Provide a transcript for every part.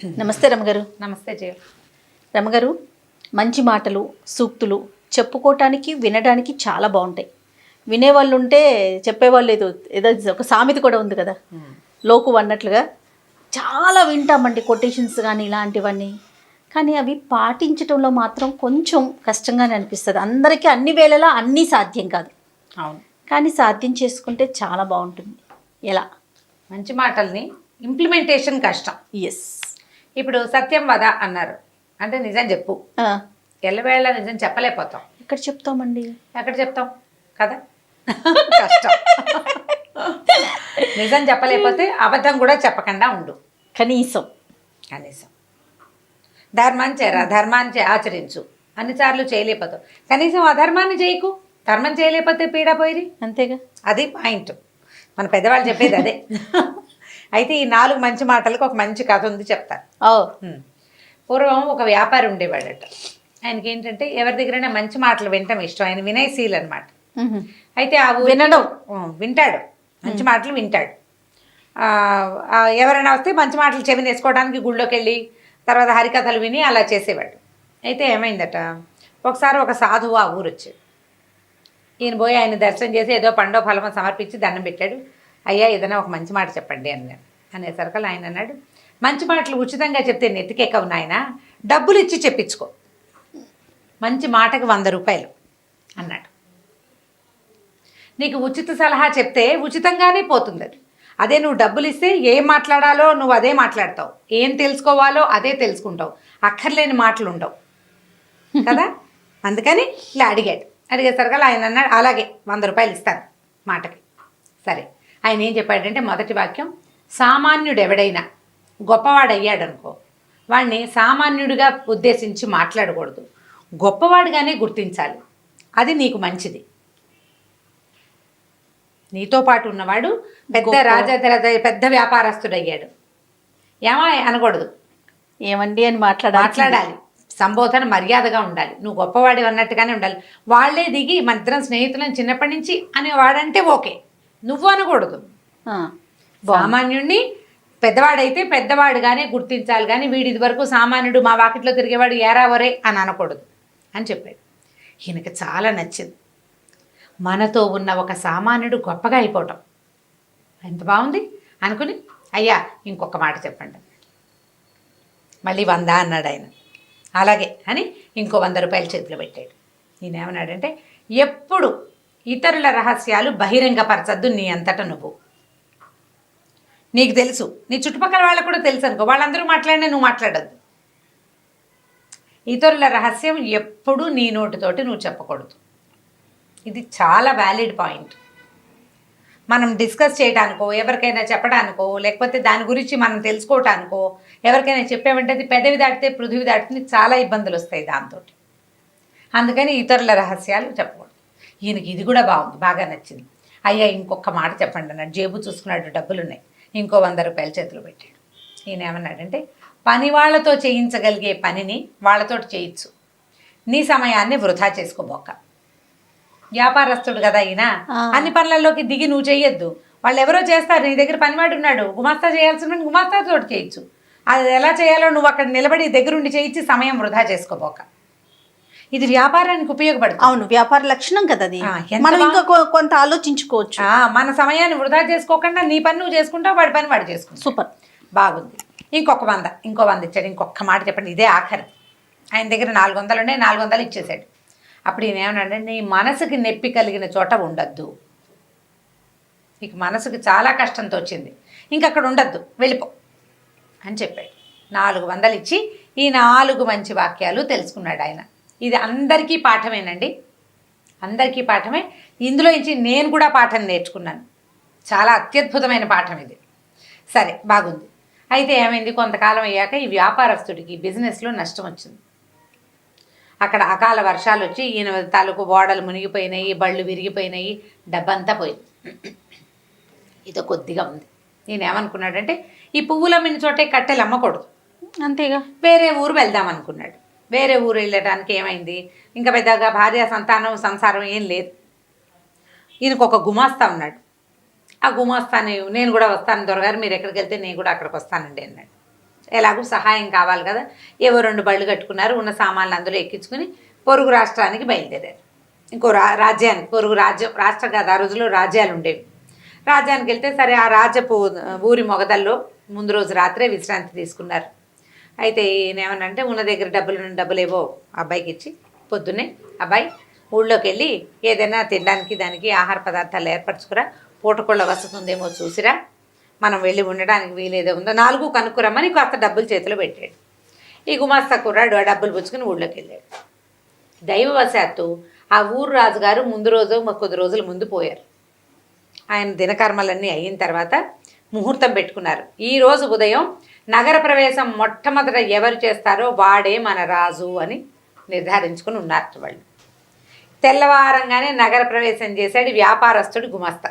నమస్తే రమగారు. నమస్తే జయ. రమగారు, మంచి మాటలు సూక్తులు చెప్పుకోవటానికి వినడానికి చాలా బాగుంటాయి. వినేవాళ్ళు ఉంటే చెప్పేవాళ్ళు ఏదో ఒక సామెత కూడా ఉంది కదా, లోకు అన్నట్లుగా చాలా వింటామండి కొటేషన్స్ కానీ ఇలాంటివన్నీ. కానీ అవి పాటించడంలో మాత్రం కొంచెం కష్టంగానే అనిపిస్తుంది. అందరికీ అన్ని వేళలా అన్నీ సాధ్యం కాదు. అవును, కానీ సాధ్యం చేసుకుంటే చాలా బాగుంటుంది. ఎలా? మంచి మాటల్ని ఇంప్లిమెంటేషన్ కష్టం. ఎస్. ఇప్పుడు సత్యం వద అన్నారు అంటే నిజం చెప్పు. ఎల్లవేళ నిజం చెప్పలేకపోతాం. ఎక్కడ చెప్తామండి? ఎక్కడ చెప్తాం కదా, కష్టం. నిజం చెప్పలేకపోతే అబద్ధం కూడా చెప్పకుండా ఉండు. కనీసం ధర్మం చేరా, ధర్మాన్ని ఆచరించు. అన్నిసార్లు చేయలేకపోతావు, కనీసం అధర్మాన్ని చేయకు. ధర్మం చేయలేకపోతే పీడా పోయిరి. అంతేగా, అది పాయింట్. మన పెద్దవాళ్ళు చెప్పేది అదే. అయితే ఈ 4 మంచి మాటలకు ఒక మంచి కథ ఉంది, చెప్తారు. పూర్వం ఒక వ్యాపారి ఉండేవాడట. ఆయనకి ఏంటంటే ఎవరి దగ్గరైనా మంచి మాటలు వినటం ఇష్టం. ఆయన వినయశీల్ అనమాట. అయితే ఆ వినడం వింటాడు, మంచి మాటలు వింటాడు. ఎవరైనా వస్తే మంచి మాటలు చెవినేసుకోవడానికి గుళ్ళోకి వెళ్ళి తర్వాత హరికథలు విని అలా చేసేవాడు. అయితే ఏమైందట, ఒకసారి ఒక సాధువు ఆ ఊరు వచ్చాడు. ఈయన పోయి ఆయన దర్శనం చేసి ఏదో పండో ఫలమో సమర్పించి దండం పెట్టాడు. అయ్యా ఏదైనా ఒక మంచి మాట చెప్పండి అన్నాడు. అనేసరికి ఆయన అన్నాడు, మంచి మాటలు ఉచితంగా చెప్తే నెత్తికెక్కవు నాయన, డబ్బులు ఇచ్చి చెప్పించుకో. మంచి మాటకి 100 రూపాయలు అన్నాడు. నీకు ఉచిత సలహా చెప్తే ఉచితంగానే పోతుంది అది. అదే నువ్వు డబ్బులు ఇస్తే ఏం మాట్లాడాలో నువ్వు అదే మాట్లాడతావు, ఏం తెలుసుకోవాలో అదే తెలుసుకుంటావు, అక్కర్లేని మాటలు ఉండవు కదా. అందుకని ఇలా అడిగేసరికి ఆయన అన్నాడు, అలాగే 100 రూపాయలు ఇస్తాను మాటకి. సరే, ఆయన ఏం చెప్పాడంటే మొదటి వాక్యం, సామాన్యుడు ఎవడైనా గొప్పవాడయ్యాడు అనుకో, వాడిని సామాన్యుడిగా ఉద్దేశించి మాట్లాడకూడదు, గొప్పవాడిగానే గుర్తించాలి. అది నీకు మంచిది. నీతో పాటు ఉన్నవాడు పెద్ద పెద్ద వ్యాపారస్తుడు అయ్యాడు, ఏమా అనకూడదు, ఏమండి అని మాట్లాడాలి. సంబోధన మర్యాదగా ఉండాలి. నువ్వు గొప్పవాడి అన్నట్టుగానే ఉండాలి. వాళ్ళే దిగి మన ఇద్దరం స్నేహితులను చిన్నప్పటి నుంచి అనేవాడంటే ఓకే, నువ్వు అనకూడదు. సామాన్యుడిని పెద్దవాడైతే పెద్దవాడుగానే గుర్తించాలి, కానీ వీడి ఇది వరకు సామాన్యుడు, మా వాకిట్లో తిరిగేవాడు ఏరా వరే అని అనకూడదు అని చెప్పాడు. ఈయనకి చాలా నచ్చింది. మనతో ఉన్న ఒక సామాన్యుడు గొప్పగా అయిపోవటం ఎంత బాగుంది అనుకుని, అయ్యా ఇంకొక మాట చెప్పండి. మళ్ళీ 100 అన్నాడు ఆయన. అలాగే అని ఇంకో 100 రూపాయలు చేతిలో పెట్టాడు. ఈయన ఏమన్నాడంటే, ఎప్పుడు ఇతరుల రహస్యాలు బహిరంగపరచద్దు నీ అంతటా నువ్వు. నీకు తెలుసు, నీ చుట్టుపక్కల వాళ్ళకు కూడా తెలుసు అనుకో, వాళ్ళందరూ మాట్లాడినా నువ్వు మాట్లాడద్దు. ఇతరుల రహస్యం ఎప్పుడు నీ నోటితోటి నువ్వు చెప్పకూడదు. ఇది చాలా వ్యాలిడ్ పాయింట్. మనం డిస్కస్ చేయడానికో, ఎవరికైనా చెప్పడానికో, లేకపోతే దాని గురించి మనం తెలుసుకోవటానికో ఎవరికైనా చెప్పామంటే అది పెదవి దాటితే పృథివీ దాటితే చాలా ఇబ్బందులు వస్తాయి దాంతో. అందుకని ఇతరుల రహస్యాలు చెప్పకూడదు. ఈయనకి ఇది కూడా బాగుంది, బాగా నచ్చింది. అయ్యా ఇంకొక మాట చెప్పండి అన్నాడు. జేబు చూసుకున్నాడు, డబ్బులు ఉన్నాయి. ఇంకో 100 రూపాయలు చేతిలో పెట్టాడు. ఈయన ఏమన్నాడంటే, పని వాళ్ళతో చేయించగలిగే పనిని వాళ్ళతో చేయొచ్చు, నీ సమయాన్ని వృధా చేసుకోబోక. వ్యాపారస్తుడు కదా ఈయన, అన్ని పనులలోకి దిగి నువ్వు చేయొద్దు. వాళ్ళు ఎవరో చేస్తారు, నీ దగ్గర పనివాడు ఉన్నాడు, గుమాస్తా చేయాల్సిన గుమాస్తాతో చేయొచ్చు. అది ఎలా చేయాలో నువ్వు అక్కడ నిలబడి దగ్గరుండి చేయించి సమయం వృధా చేసుకోబోక. ఇది వ్యాపారానికి ఉపయోగపడుతుంది. అవును, వ్యాపార లక్షణం కదా అది. మనం ఇంకా కొంత ఆలోచించుకోవచ్చు. మన సమయాన్ని వృధా చేసుకోకుండా నీ పని నువ్వు చేసుకుంటావు, వాడి పని వాడు చేసుకుంటావు. సూపర్, బాగుంది. ఇంకో 100 ఇచ్చాడు. ఇంకొక మాట చెప్పండి, ఇదే ఆఖరి. ఆయన దగ్గర 400 ఉండే, 400 ఇచ్చేసాడు. అప్పుడు ఈయన ఏమన్నాడంటే, నీ మనసుకి నొప్పి కలిగిన చోట ఉండద్దు. నీకు మనసుకి చాలా కష్టంతో వచ్చింది, ఇంకక్కడ ఉండద్దు, వెళ్ళిపో అని చెప్పాడు. 400 ఇచ్చి ఈ 4 మంచి వాక్యాలు తెలుసుకున్నాడు ఆయన. ఇది అందరికీ పాఠమేనండి, అందరికీ పాఠమే. ఇందులో నుంచి నేను కూడా పాఠం నేర్చుకున్నాను. చాలా అత్యద్భుతమైన పాఠం ఇది. సరే, బాగుంది. అయితే ఏమైంది, కొంతకాలం అయ్యాక ఈ వ్యాపారస్తుడికి బిజినెస్లో నష్టం వచ్చింది. అక్కడ అకాల వర్షాలు వచ్చి ఈయన తాలూకు ఓడలు మునిగిపోయినాయి, బళ్ళు విరిగిపోయినాయి, డబ్బంతా పోయింది. ఇదో కొద్దిగా ఉంది. నేను ఏమనుకున్నాడంటే, ఈ పువ్వులు అమ్మిన చోటే కట్టెలు అమ్మకూడదు, అంతేగా వేరే ఊరు వెళ్దాం అనుకున్నాడు. వేరే ఊరు వెళ్ళడానికి ఏమైంది, ఇంకా పెద్దగా భార్య సంతానం సంసారం ఏం లేదు. ఈయనకు ఒక గుమాస్తా ఉన్నాడు. ఆ గుమాస్తాని, నేను కూడా వస్తాను దొరగారు, మీరు ఎక్కడికి వెళ్తే నేను కూడా అక్కడికి వస్తానండి అన్నాడు. ఎలాగూ సహాయం కావాలి కదా, ఏవో 2 బళ్ళు కట్టుకున్నారు, ఉన్న సామాన్లు అందులో ఎక్కించుకుని పొరుగు రాష్ట్రానికి బయలుదేరారు. ఇంకో రాజ్యానికి, పొరుగు రాజ్యం, రాష్ట్రం కాదు, ఆ రోజుల్లో రాజ్యాలు ఉండేవి. రాజ్యానికి వెళ్తే సరే ఆ రాజ్యపు ఊరి మొగదల్లో ముందు రోజు రాత్రే విశ్రాంతి తీసుకున్నారు. అయితే ఈయనేమనంటే ఉన్న దగ్గర డబ్బులేవో అబ్బాయికి ఇచ్చి పొద్దున్నే అబ్బాయి ఊళ్ళోకి వెళ్ళి ఏదైనా తినడానికి దానికి ఆహార పదార్థాలు ఏర్పరచుకురా, పూటకోళ్ళ వసతి ఉందేమో చూసిరా, మనం వెళ్ళి ఉండడానికి వీలేదో ఉందో 4 కనుక్కురమ్మని కాస్త డబ్బులు చేతిలో పెట్టాడు. ఈ గుమాస్తా కుర్రాడు ఆ డబ్బులు పుచ్చుకుని ఊళ్ళోకి వెళ్ళాడు. దైవవశాత్తు ఆ ఊరు రాజుగారు ముందు రోజు కొద్ది రోజుల ముందు పోయారు. ఆయన దినకర్మలన్నీ అయిన తర్వాత ముహూర్తం పెట్టుకున్నారు. ఈ రోజు ఉదయం నగర ప్రవేశం మొట్టమొదట ఎవరు చేస్తారో వాడే మన రాజు అని నిర్ధారించుకుని ఉన్నారు వాళ్ళు. తెల్లవారంగానే నగర ప్రవేశం చేశాడు వ్యాపారస్తుడు గుమస్తా.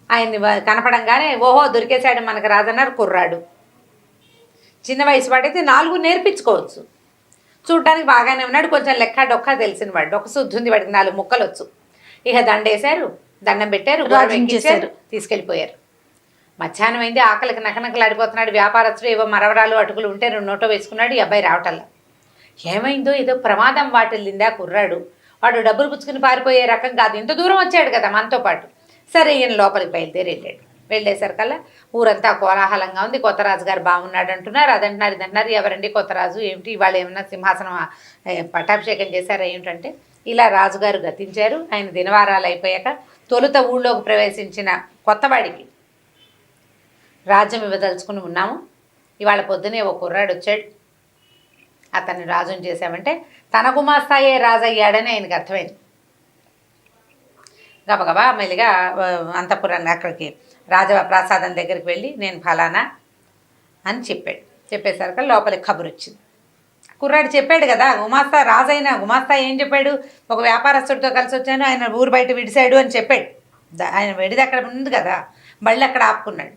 ఆయన్ని కనపడంగానే ఓహో దొరికేశాడు మనకు రాజన్నారు కుర్రాడు. చిన్న వయసు వాడైతే 4 నేర్పించుకోవచ్చు, చూడ్డానికి బాగానే ఉన్నాడు, కొంచెం లెక్క డొక్క తెలిసిన వాడు, డొక్క శుద్ధి ఉంది వాడికి, 4 ముక్కలు వచ్చు. ఇక దండేశారు, దండం పెట్టారు, చేశారు, తీసుకెళ్ళిపోయారు. మధ్యాహ్నం అయింది, ఆకలికి నకనకలాడిపోతున్నాడు వ్యాపారస్తుడు. ఏవో మరవరాలు అటుకులు ఉంటే 2 నోటో వేసుకున్నాడు. ఈ అబ్బాయి రావటల్లా. ఏమైందో ఏదో ప్రమాదం వాటిల్లిందా కుర్రాడు, వాడు డబ్బులు పుచ్చుకుని పారిపోయే రకం కాదు, ఇంత దూరం వచ్చాడు కదా మనతో పాటు. సరే ఈయన లోపలికి బయలుదేరి వెళ్ళాడు. వెళ్ళేసరికల్లా ఊరంతా కోలాహలంగా ఉంది. కొత్త రాజు గారు బాగున్నాడు అంటున్నారు, అదంటున్నారు, ఇదంటున్నారు. ఎవరండి కొత్త రాజు, ఏమిటి ఇవాళ ఏమన్నా సింహాసనం పట్టాభిషేకం చేశారా ఏమిటంటే, ఇలా రాజుగారు గతించారు. ఆయన దినవారాలు అయిపోయాక తొలుత ఊళ్ళోకి ప్రవేశించిన కొత్తవాడికి రాజ్యం ఇవ్వదలుచుకుని ఉన్నాము. ఇవాళ పొద్దునే ఓ కుర్రాడు వచ్చాడు, అతన్ని రాజుని చేశామంటే తన గుమాస్తాయే రాజు అయ్యాడని ఆయనకు అర్థమైంది. గబగబా మెల్లిగా అంతఃపురాన్ని అక్కడికి రాజప్రాసాదం దగ్గరికి వెళ్ళి నేను ఫలానా అని చెప్పాడు. చెప్పేసరికి లోపలికి కబురు వచ్చింది. కుర్రాడు చెప్పాడు కదా, గుమాస్తా రాజైన గుమాస్తా ఏం చెప్పాడు, ఒక వ్యాపారస్తుడితో కలిసి వచ్చాను, ఆయన ఊరు బయట విడిశాడు అని చెప్పాడు. ఆయన విడిది అక్కడ ఉంది కదా, బళ్ళు అక్కడ ఆపుకున్నాడు.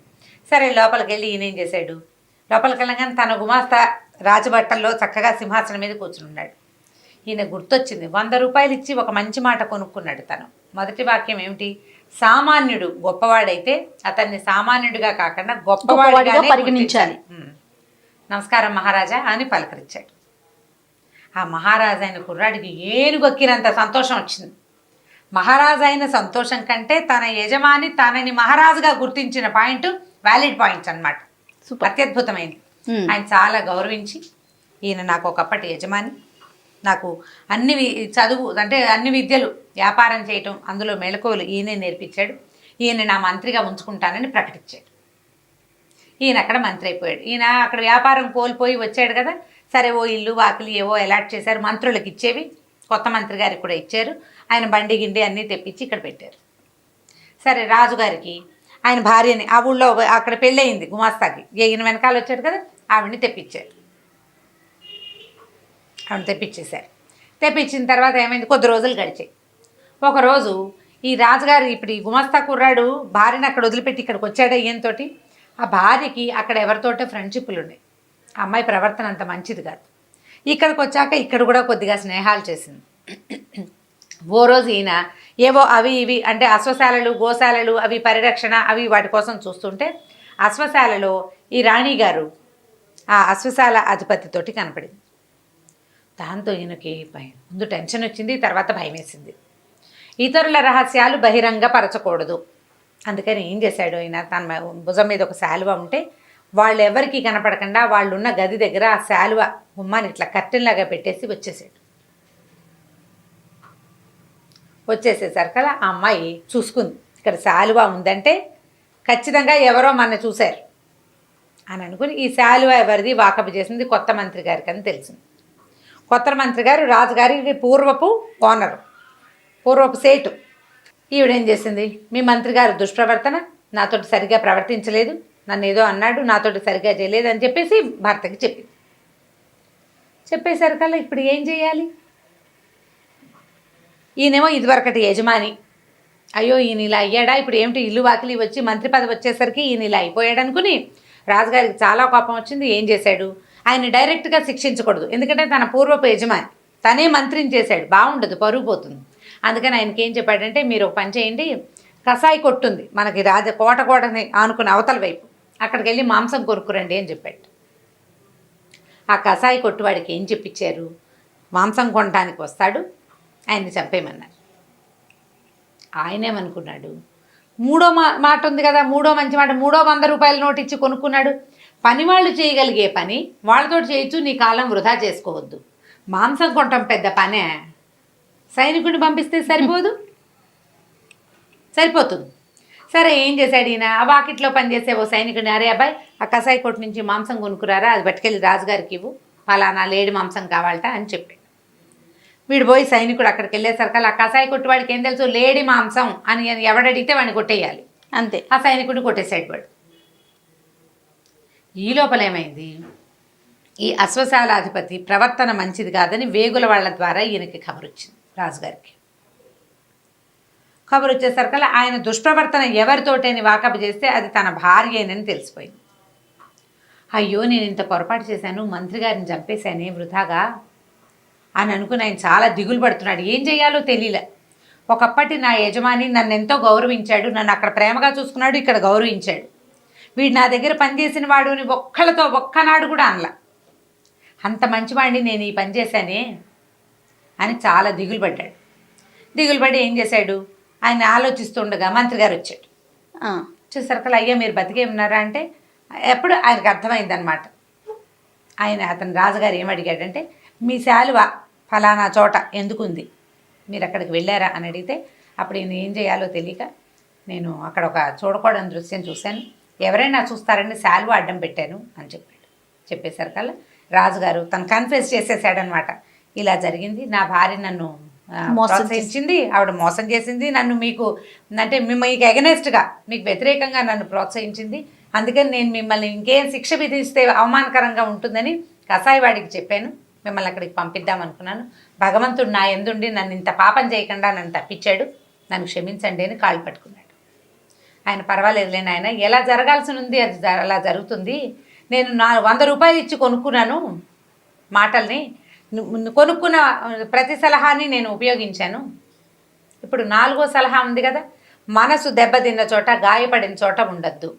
సరే లోపలికి వెళ్ళి ఈయన ఏం చేశాడు, లోపలికి వెళ్ళగానే తన గుమాస్తా రాజబట్టల్లో చక్కగా సింహాసనం మీద కూర్చుని ఉన్నాడు. ఈయన గుర్తొచ్చింది, 100 రూపాయలు ఇచ్చి ఒక మంచి మాట కొనుక్కున్నాడు తను. మొదటి వాక్యం ఏమిటి, సామాన్యుడు గొప్పవాడైతే అతన్ని సామాన్యుడిగా కాకుండా గొప్పవాడిగా పరిగణించాలి. నమస్కారం మహారాజా అని పలకరించాడు. ఆ మహారాజు అయిన కుర్రాడికి ఏనుగొక్కినంత సంతోషం వచ్చింది. మహారాజు అయిన సంతోషం కంటే తన యజమాని తనని మహారాజుగా గుర్తించిన పాయింట్ వ్యాలిడ్ పాయింట్స్ అనమాట. అత్యద్భుతమైంది. ఆయన చాలా గౌరవించి, ఈయన నాకు ఒకప్పటి యజమాని, నాకు అన్ని చదువు అంటే అన్ని విద్యలు, వ్యాపారం చేయటం, అందులో మెళకువలు ఈయనే నేర్పించాడు, ఈయన నా మంత్రిగా ఉంచుకుంటానని ప్రకటించాడు. ఈయన అక్కడ మంత్రి అయిపోయాడు. ఈయన అక్కడ వ్యాపారం కోల్పోయి వచ్చాడు కదా, సరే ఓ ఇల్లు వాకిలి ఏవో అలాట్ చేశారు, మంత్రులకు ఇచ్చేవి కొత్త మంత్రి గారికి కూడా ఇచ్చారు. ఆయన బండి గిండి అన్నీ తెప్పించి ఇక్కడ పెట్టారు. సరే రాజుగారికి ఆయన భార్యని, ఆ ఊళ్ళో అక్కడ పెళ్ళయింది గుమాస్తాకి, ఈయన వెనకాల వచ్చాడు కదా, ఆవిడని తెప్పించారు. ఆవిడ తెప్పించేశారు. తెప్పించిన తర్వాత ఏమైంది, కొద్ది రోజులు గడిచాయి. ఒకరోజు ఈ రాజుగారు ఇప్పుడు ఈ గుమాస్తా కుర్రాడు భార్యని అక్కడ వదిలిపెట్టి ఇక్కడికి వచ్చాడు. ఈయనతోటి ఆ భార్యకి అక్కడ ఎవరితోటో ఫ్రెండ్షిప్లు ఉన్నాయి. ఆ అమ్మాయి ప్రవర్తన అంత మంచిది కాదు. ఇక్కడికి వచ్చాక ఇక్కడ కూడా కొద్దిగా స్నేహాలు చేసింది. ఓ రోజు ఈయన ఏవో అవి ఇవి అంటే అశ్వశాలలు గోశాలలు అవి పరిరక్షణ అవి వాటి కోసం చూస్తుంటే అశ్వశాలలో ఈ రాణిగారు ఆ అశ్వశాల అధిపతితోటి కనపడింది. దాంతో ఈయనకి ముందు టెన్షన్ వచ్చింది, తర్వాత భయం వేసింది. ఇతరుల రహస్యాలు బహిరంగపరచకూడదు, అందుకని ఏం చేశాడు ఆయన, తన భుజం మీద ఒక శాలువ ఉంటే వాళ్ళు ఎవరికి కనపడకుండా వాళ్ళు ఉన్న గది దగ్గర ఆ శాలువ గుమ్మాన్ని ఇట్లా కట్టెల్లాగా పెట్టేసి వచ్చేసాడు. వచ్చేసేసరికల్లా ఆ అమ్మాయి చూసుకుంది, ఇక్కడ శాలువ ఉందంటే ఖచ్చితంగా ఎవరో మన చూశారు అని అనుకుని ఈ శాలువ ఎవరిది వాకపు చేసింది కొత్త మంత్రి గారికి అని తెలిసింది. కొత్త మంత్రి గారు రాజుగారికి పూర్వపు ఓనరు, పూర్వపు సేటు. ఈవిడేం చేసింది, మీ మంత్రి గారు దుష్ప్రవర్తన, నాతోటి సరిగ్గా ప్రవర్తించలేదు, నన్ను ఏదో అన్నాడు, నాతోటి సరిగ్గా చేయలేదు అని చెప్పేసి భర్తకి చెప్పింది. చెప్పేసరికల్లా ఇప్పుడు ఏం చేయాలి, ఈయనేమో ఇదివరకటి యజమాని, అయ్యో ఈయన ఇలా అయ్యాడా, ఇప్పుడు ఏమిటి ఇల్లు వాకిలి వచ్చి మంత్రి పదవి వచ్చేసరికి ఈయన ఇలా అయిపోయాడు అనుకుని రాజుగారికి చాలా కోపం వచ్చింది. ఏం చేశాడు, ఆయన డైరెక్ట్గా శిక్షించకూడదు, ఎందుకంటే తన పూర్వపు యజమాని, తనే మంత్రిని చేశాడు, బాగుండదు, పరుగు పోతుంది. అందుకని ఆయనకి ఏం చెప్పాడంటే, మీరు ఒక పని చేయండి, కసాయి కొట్టుంది మనకి కోటని ఆనుకుని అవతల వైపు, అక్కడికి వెళ్ళి మాంసం కొనుక్కురండి అని చెప్పాడు. ఆ కసాయి కొట్టువాడికి ఏం చెప్పించారు? మాంసం కొనడానికి వస్తాడు, ఆయన్ని చంపేయమన్నారు. ఆయనేమనుకున్నాడు, మూడో మాట ఉంది కదా, మూడో మంచి మాట, 100 రూపాయల నోటు ఇచ్చి కొనుక్కున్నాడు. పని వాళ్ళు చేయగలిగే పని వాళ్ళతో చేయొచ్చు, నీ కాలం వృధా చేసుకోవద్దు. మాంసం కొనటం పెద్ద పనే, సైనికుడిని పంపిస్తే సరిపోతుంది. సరే, ఏం చేశాడు ఈయన? ఆ వాకిట్లో పనిచేసే ఓ సైనికుడిని, అరే అబ్బాయి ఆ కసాయి కొట్టు నుంచి మాంసం కొనుక్కురారా, అది పట్టుకెళ్ళి రాజుగారికి ఇవ్వు, ఫలానా లేడి మాంసం కావాలట అని చెప్పాడు. వీడు పోయి సైనికుడు అక్కడికి వెళ్ళేసరికి ఆ కసాయి కొట్టు వాడికి ఏం తెలుసు, లేడి మాంసం అని ఎవడడిగితే వాడిని కొట్టేయాలి అంతే. ఆ సైనికుడిని కొట్టేసాడు వాడు. ఈ లోపల ఏమైంది, ఈ అశ్వశాలాధిపతి ప్రవర్తన మంచిది కాదని వేగుల వాళ్ళ ద్వారా ఈయనకి కబురు వచ్చింది రాజుగారికి. కబురు వచ్చేసరికి ఆయన దుష్ప్రవర్తన ఎవరితోటని వాకపు చేస్తే అది తన భార్యేనని తెలిసిపోయింది. అయ్యో, నేను ఇంత పొరపాటు చేశాను, మంత్రి గారిని చంపేశానే వృధాగా అని అనుకుని ఆయన చాలా దిగులు పడుతున్నాడు. ఏం చేయాలో తెలియలే. ఒకప్పటి నా యజమాని నన్ను ఎంతో గౌరవించాడు, నన్ను అక్కడ ప్రేమగా చూసుకున్నాడు, ఇక్కడ గౌరవించాడు. వీడు నా దగ్గర పనిచేసిన వాడుని ఒక్కనాడు కూడా అనలా. అంత మంచివాడిని నేను ఈ పని చేశానే అని చాలా దిగులు పడ్డాడు. దిగులు పడి ఏం చేశాడు, ఆయన ఆలోచిస్తుండగా మంత్రి గారు వచ్చాడు. చూసరికి అయ్యా మీరు బతికే ఉన్నారా అంటే ఎప్పుడు ఆయనకు అర్థమైందనమాట. అతను రాజుగారు ఏమడిగాడంటే, మీ శాలువ ఫలానా చోట ఎందుకుంది, మీరు అక్కడికి వెళ్ళారా అని అడిగితే అప్పుడు నేను ఏం చేయాలో తెలియక నేను అక్కడ ఒక చూడకూడని దృశ్యం చూశాను, ఎవరైనా చూస్తారని శాలువ అడ్డం పెట్టాను అని చెప్పాడు. చెప్పేసరికల్లా రాజుగారు తను కన్ఫెస్ చేసేసాడనమాట. ఇలా జరిగింది, నా భార్య నన్ను ప్రోత్సహించింది, ఆవిడ మోసం చేసింది, నన్ను మీకు ఎగనెస్ట్గా మీకు వ్యతిరేకంగా నన్ను ప్రోత్సహించింది, అందుకని నేను మిమ్మల్ని ఇంకేం శిక్ష విధిస్తే అవమానకరంగా ఉంటుందని కసాయివాడికి చెప్పాను, మిమ్మల్ని అక్కడికి పంపిద్దామనుకున్నాను. భగవంతుడు నా ఎందుండి నన్ను ఇంత పాపం చేయకుండా నన్ను తప్పించాడు, నన్ను క్షమించండి అని కాళ్ళు పట్టుకున్నాడు. ఆయన పర్వాలేదులే నాయన, ఎలా జరగాల్సి ఉంది అది అలా జరుగుతుంది, నేను 100 రూపాయలు ఇచ్చి కొనుక్కున్నాను మాటల్ని, కొనుక్కున్న ప్రతి సలహాని నేను ఉపయోగించాను. ఇప్పుడు 4వ సలహా ఉంది కదా, మనసు దెబ్బతిన్న చోట గాయపడిన చోట ఉండద్దు.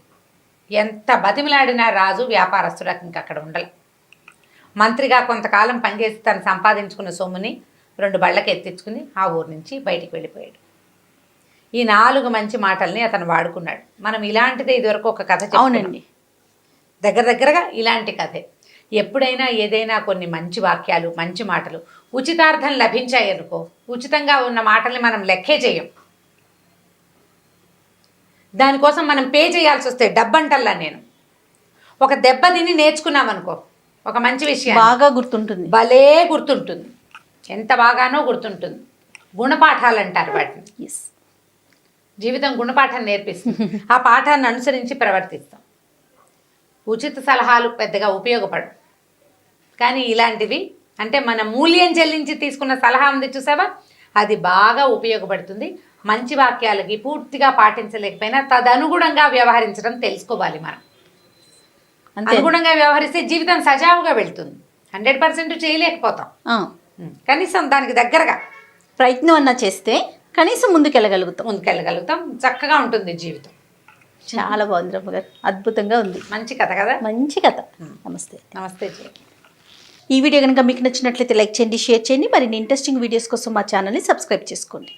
ఎంత బతిమిలాడినా రాజు వ్యాపారస్తులకు ఇంకక్కడ ఉండాలి. మంత్రిగా కొంతకాలం పనిచేసి తను సంపాదించుకున్న సొమ్ముని 2 బళ్ళకి ఎత్తించుకుని ఆ ఊరు నుంచి బయటికి వెళ్ళిపోయాడు. ఈ 4 మంచి మాటల్ని అతను వాడుకున్నాడు. మనం ఇలాంటిదే ఇదివరకు ఒక కథ చెప్పుకున్నాం, దగ్గరగా ఇలాంటి కథే. ఎప్పుడైనా ఏదైనా కొన్ని మంచి వాక్యాలు, మంచి మాటలు ఉచితార్థం లభించాయి అనుకో, ఉచితంగా ఉన్న మాటల్ని మనం లెక్కే చేయం, దానికోసం మనం పే చేయాల్సి వస్తే డబ్బంటల్లా. నేను ఒక దెబ్బ తిని నేర్చుకున్నామనుకో, ఒక మంచి విషయం బాగా గుర్తుంటుంది, భలే గుర్తుంటుంది, ఎంత బాగానో గుర్తుంటుంది. గుణపాఠాలు అంటారు వాటిని. జీవితం గుణపాఠాన్ని నేర్పిస్తుంది, ఆ పాఠాన్ని అనుసరించి ప్రవర్తిస్తాం. ఉచిత సలహాలు పెద్దగా ఉపయోగపడవు, కానీ ఇలాంటివి అంటే మన మూల్యం చెల్లించి తీసుకున్న సలహా ఉంది చూసావా, అది బాగా ఉపయోగపడుతుంది. మంచి వాక్యాలకి పూర్తిగా పాటించలేకపోయినా తదనుగుణంగా వ్యవహరించడం తెలుసుకోవాలి. మనం అనుగుణంగా వ్యవహరిస్తే జీవితం సజావుగా వెళ్తుంది. 100% చేయలేకపోతాం, కనీసం దానికి దగ్గరగా ప్రయత్నం అన్నా చేస్తే కనీసం ముందుకెళ్ళగలుగుతాం, చక్కగా ఉంటుంది జీవితం. చాలా బాగుంది రమ్మగారు, అద్భుతంగా ఉంది. మంచి కథ కదా, మంచి కథ. నమస్తే. నమస్తే. ఈ వీడియో కనుక మీకు నచ్చినట్లయితే లైక్ చేయండి, షేర్ చేయండి. మరిన్ని ఇంట్రెస్టింగ్ వీడియోస్ కోసం మా ఛానల్ని సబ్స్క్రైబ్ చేసుకోండి.